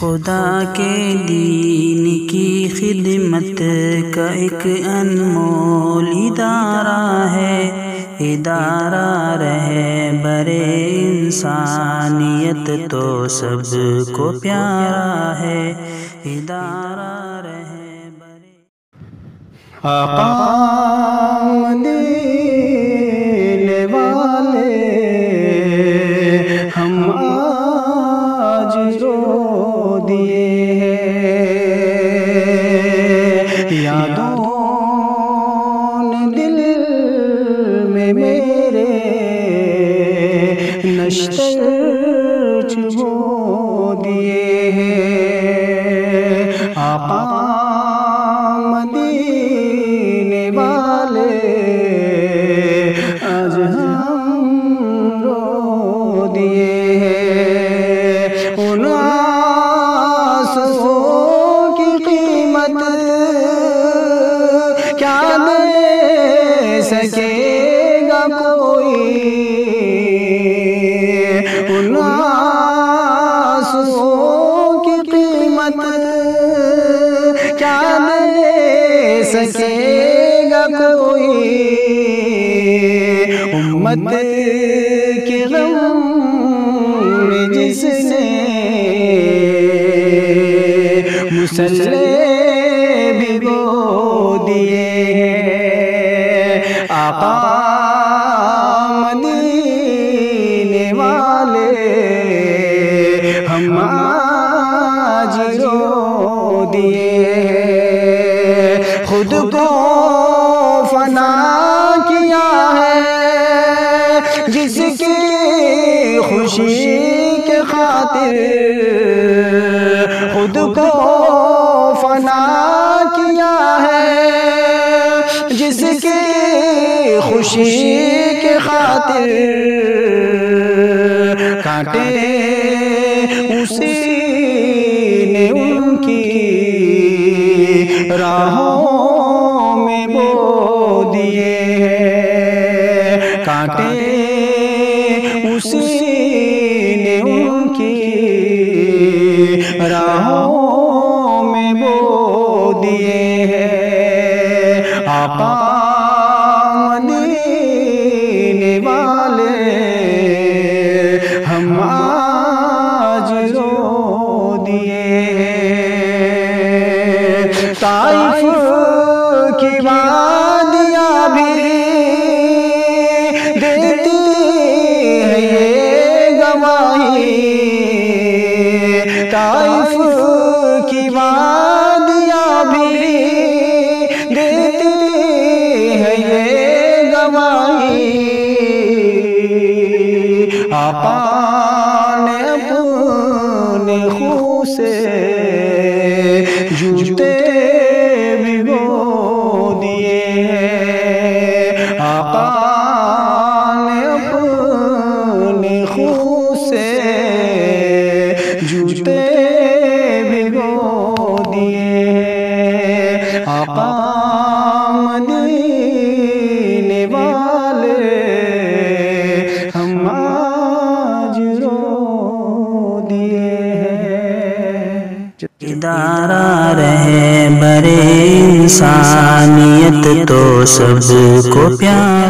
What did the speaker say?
خدا کے دین کی خدمت کا ایک انمول ادارہ ہے، ادارہ رہبر انسانیت تو سب کو پیارا ہے، ادارہ رہبر آقا مدینے والے ہم آج رو دیے ہیں، یادوں نے دل میں میرے نشتر چبو دیے ہیں۔ آقا مدینے والے آج ہم رو دیے ہیں، ان آنسوؤں کی قیمت کیا دے سکے گا کوئی، ان آنسوؤں کی قیمت کیا دے سکے گا کوئی، امت کے غم میں جس نے مسلح بھگو دیے ہیں۔ آقا مدینے والے ہم آج رو دیے ہیں، خود کو فنا کیا ہے جس کی خوشی کے خاطر، خود کو فنا کیا ہے جس کی خوشی کے خاطر، کانٹے اسی نے ان کی راہوں میں بو دیے ہیں، کانٹے اسی نے ان کی راہوں میں بو دیے ہیں۔ آقا مدینے والے ہم آج رو دیے ہیں، طائف کی وادیاں بھی دیتی ہے یہ گواہی، طائف کی وادیاں بھی دیتی ہے یہ گواہی، آقا نے اپنے خون سے جوتے بھگو دیے ہیں، آقا نے اپنے خون سے جوتے بھگو دیے ہیں۔ آقا مدینے والے ہم آج رو دیے ہیں، ادارہ رہبر انسانیت تو سب کو پیارا